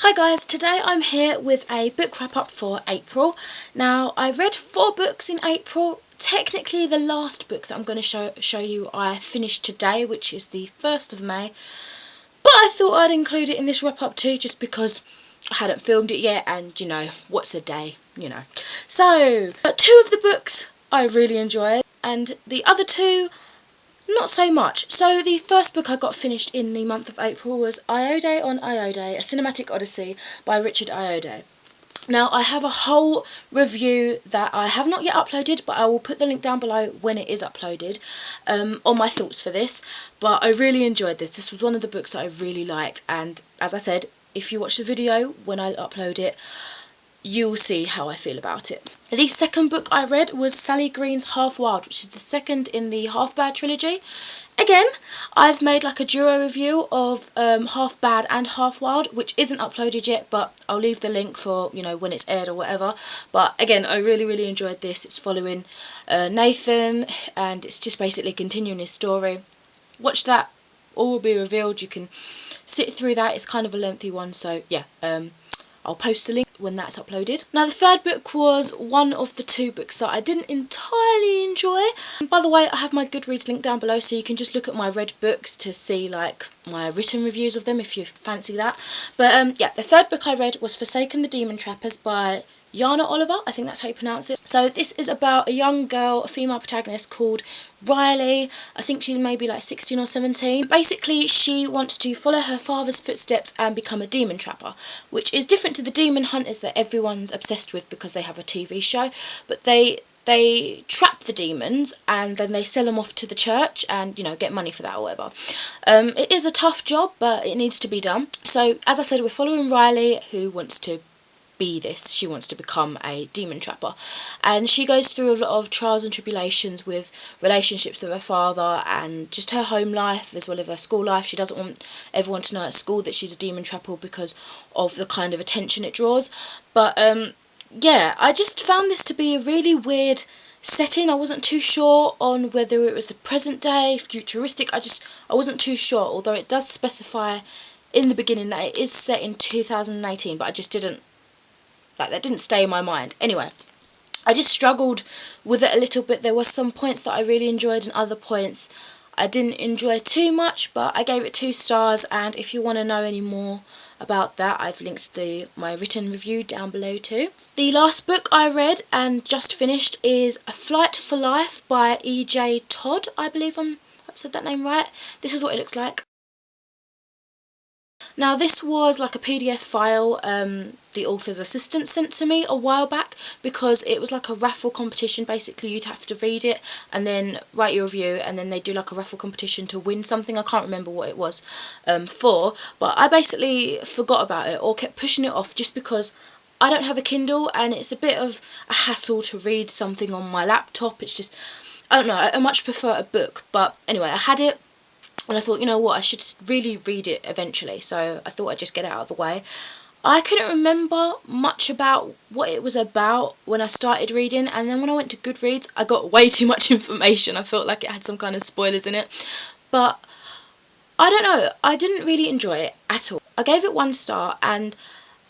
Hi guys, today I'm here with a book wrap up for April. Now, I read 4 books in April. Technically the last book that I'm going to show you I finished today, which is the 1st of May. But I thought I'd include it in this wrap up too, just because I hadn't filmed it yet and, you know, what's a day, you know. So, 2 of the books I really enjoyed and the other 2 not so much. So the first book I got finished in the month of April was Ayaode on Ayode, A Cinematic Odyssey by Richard Ayoade. Now I have a whole review that I have not yet uploaded, but I will put the link down below when it is uploaded, on my thoughts for this. But I really enjoyed this. This was one of the books that I really liked, and as I said, if you watch the video when I upload it, you'll see how I feel about it. The second book I read was Sally Green's Half Wild, which is the second in the Half Bad trilogy. Again, I've made like a duo review of Half Bad and Half Wild, which isn't uploaded yet, but I'll leave the link for, you know, when it's aired or whatever. But again, I really enjoyed this. It's following Nathan, and it's just basically continuing his story. Watch that, all will be revealed. You can sit through that. It's kind of a lengthy one, so yeah, I'll post the link when that's uploaded. Now the third book was one of the 2 books that I didn't entirely enjoy. And by the way, I have my Goodreads link down below, so you can just look at my read books to see like my written reviews of them if you fancy that. But yeah, the third book I read was Forsaken the Demon Trappers by Yana Oliver, I think that's how you pronounce it. So this is about a young girl, a female protagonist called Riley. I think she's maybe like 16 or 17. Basically, she wants to follow her father's footsteps and become a demon trapper, which is different to the demon hunters that everyone's obsessed with because they have a TV show. But they trap the demons and then they sell them off to the church and, you know, get money for that or whatever. It is a tough job, but it needs to be done. So, as I said, we're following Riley, who wants to be this. She wants to become a demon trapper, and she goes through a lot of trials and tribulations with relationships with her father and just her home life as well as her school life. She doesn't want everyone to know at school that she's a demon trapper because of the kind of attention it draws. But yeah, I just found this to be a really weird setting. I wasn't too sure on whether it was the present day, futuristic. I wasn't too sure, although it does specify in the beginning that it is set in 2018, but I just didn't, like, that didn't stay in my mind. Anyway, I just struggled with it a little bit. There were some points that I really enjoyed and other points I didn't enjoy too much, but I gave it 2 stars, and if you want to know any more about that, I've linked my written review down below too. The last book I read and just finished is A Flight for Life by E.J. Todd, I believe I've said that name right. This is what it looks like. Now this was like a PDF file the author's assistant sent to me a while back, because it was like a raffle competition. Basically you'd have to read it and then write your review, and then they do like a raffle competition to win something. I can't remember what it was for, but I basically forgot about it or kept pushing it off just because I don't have a Kindle and it's a bit of a hassle to read something on my laptop. It's just, I don't know, I much prefer a book. But anyway, I had it. And I thought, you know what, I should really read it eventually, so I thought I'd just get it out of the way. I couldn't remember much about what it was about when I started reading, and then when I went to Goodreads, I got way too much information. I felt like it had some kind of spoilers in it. But I don't know, I didn't really enjoy it at all. I gave it 1 star, and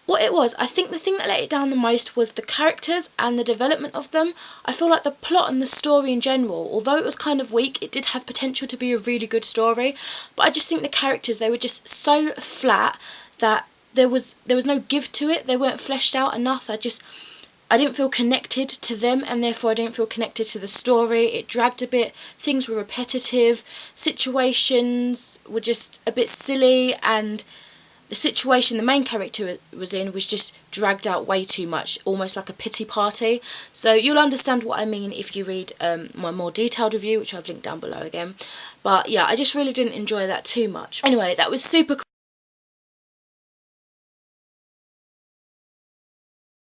what it was, I think the thing that let it down the most was the characters and the development of them. I feel like the plot and the story in general, although it was kind of weak, it did have potential to be a really good story. But I just think the characters, they were just so flat that there was no give to it. They weren't fleshed out enough. I didn't feel connected to them, and therefore I didn't feel connected to the story. It dragged a bit, things were repetitive, situations were just a bit silly, and the situation the main character was in was just dragged out way too much, almost like a pity party. So you'll understand what I mean if you read my more detailed review, which I've linked down below again. But yeah, I just really didn't enjoy that too much. Anyway, that was super cool.